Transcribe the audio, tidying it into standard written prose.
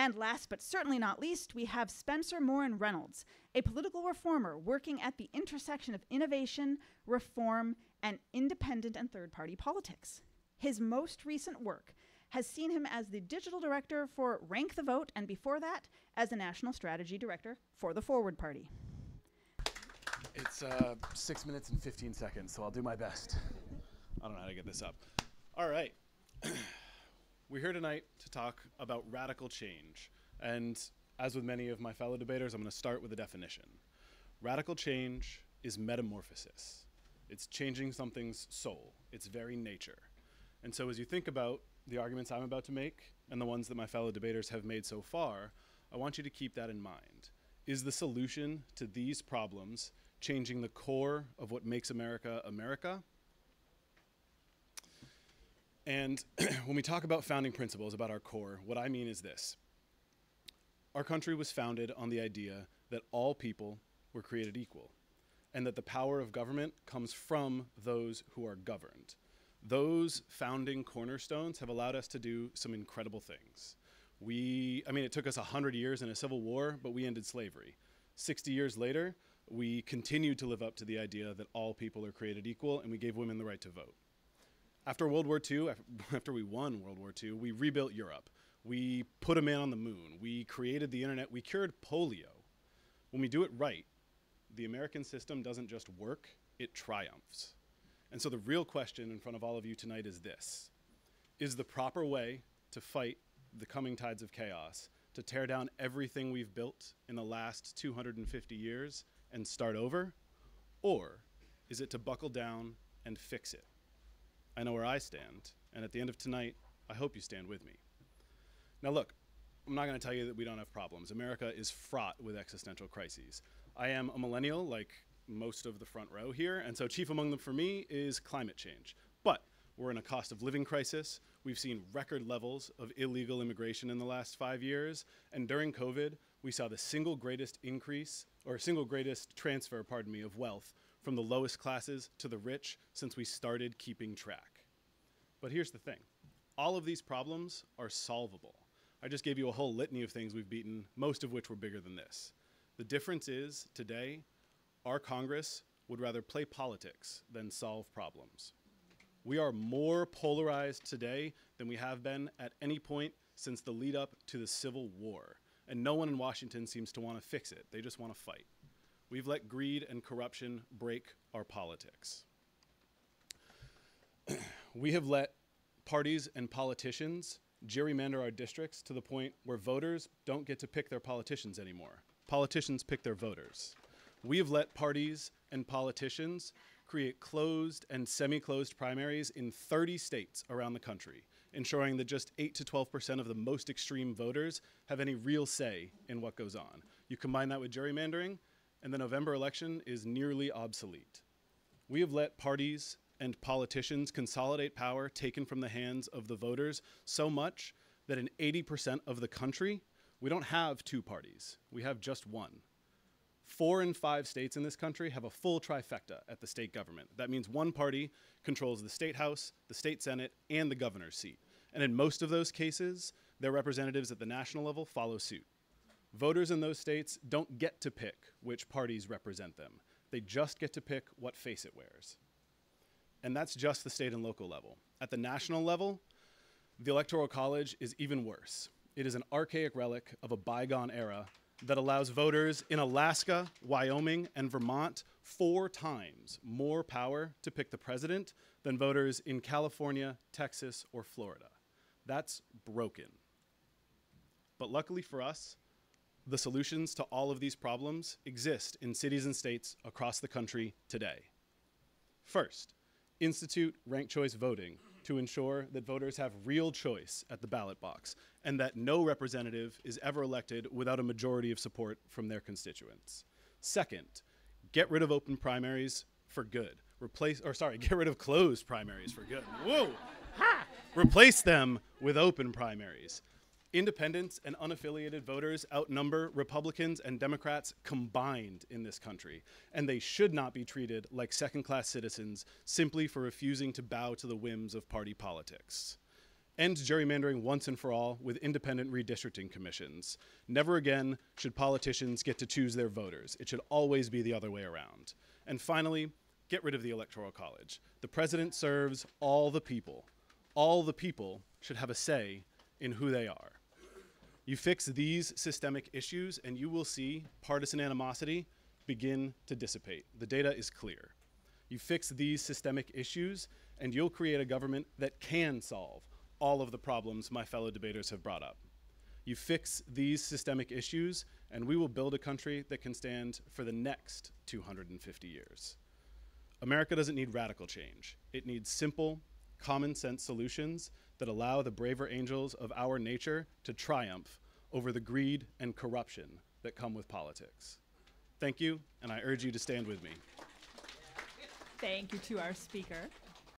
And last but certainly not least, we have Spencer Morin Reynolds, a political reformer working at the intersection of innovation, reform, and independent and third-party politics. His most recent work has seen him as the digital director for Rank the Vote, and before that, as a national strategy director for the Forward Party. It's 6 minutes and 15 seconds, so I'll do my best. I don't know how to get this up. All right. We're here tonight to talk about radical change. And as with many of my fellow debaters, I'm going to start with a definition. Radical change is metamorphosis. It's changing something's soul, its very nature. And so as you think about the arguments I'm about to make and the ones that my fellow debaters have made so far, I want you to keep that in mind. Is the solution to these problems changing the core of what makes America America? And when we talk about founding principles, about our core, what I mean is this. Our country was founded on the idea that all people were created equal, and that the power of government comes from those who are governed. Those founding cornerstones have allowed us to do some incredible things. It took us 100 years in a civil war, but we ended slavery. 60 years later, we continued to live up to the idea that all people are created equal, and we gave women the right to vote. After World War II, after we won World War II, we rebuilt Europe. We put a man on the moon. We created the internet. We cured polio. When we do it right, the American system doesn't just work, it triumphs. And so the real question in front of all of you tonight is this. Is the proper way to fight the coming tides of chaos to tear down everything we've built in the last 250 years and start over? Or is it to buckle down and fix it? I know where I stand, and at the end of tonight, I hope you stand with me. Now look, I'm not going to tell you that we don't have problems. America is fraught with existential crises. I am a millennial, like most of the front row here, and so chief among them for me is climate change. But we're in a cost of living crisis. We've seen record levels of illegal immigration in the last 5 years, and during COVID, we saw the single greatest transfer of wealth from the lowest classes to the rich since we started keeping track. But here's the thing. All of these problems are solvable. I just gave you a whole litany of things we've beaten, most of which were bigger than this. The difference is, today, our Congress would rather play politics than solve problems. We are more polarized today than we have been at any point since the lead up to the Civil War. And no one in Washington seems to want to fix it. They just want to fight. We've let greed and corruption break our politics. We have let parties and politicians gerrymander our districts to the point where voters don't get to pick their politicians anymore. Politicians pick their voters. We have let parties and politicians create closed and semi-closed primaries in 30 states around the country, ensuring that just 8 to 12% of the most extreme voters have any real say in what goes on. You combine that with gerrymandering, and the November election is nearly obsolete. We have let parties and politicians consolidate power taken from the hands of the voters so much that in 80% of the country, we don't have two parties. We have just one. 4 in 5 states in this country have a full trifecta at the state government. That means one party controls the state house, the state senate, and the governor's seat. And in most of those cases, their representatives at the national level follow suit. Voters in those states don't get to pick which parties represent them. They just get to pick what face it wears. And that's just the state and local level. At the national level, the Electoral College is even worse. It is an archaic relic of a bygone era that allows voters in Alaska, Wyoming, and Vermont 4 times more power to pick the president than voters in California, Texas, or Florida. That's broken. But luckily for us, the solutions to all of these problems exist in cities and states across the country today. First, institute ranked choice voting to ensure that voters have real choice at the ballot box and that no representative is ever elected without a majority of support from their constituents. Second, get rid of open primaries for good. Get rid of closed primaries for good. Whoa! Ha! Replace them with open primaries. Independents and unaffiliated voters outnumber Republicans and Democrats combined in this country, and they should not be treated like second-class citizens simply for refusing to bow to the whims of party politics. End gerrymandering once and for all with independent redistricting commissions. Never again should politicians get to choose their voters. It should always be the other way around. And finally, get rid of the Electoral College. The president serves all the people. All the people should have a say in who they are. You fix these systemic issues and you will see partisan animosity begin to dissipate. The data is clear. You fix these systemic issues and you'll create a government that can solve all of the problems my fellow debaters have brought up. You fix these systemic issues and we will build a country that can stand for the next 250 years. America doesn't need radical change. It needs simple, common sense solutions that allow the braver angels of our nature to triumph over the greed and corruption that come with politics. Thank you, and I urge you to stand with me. Thank you to our speaker.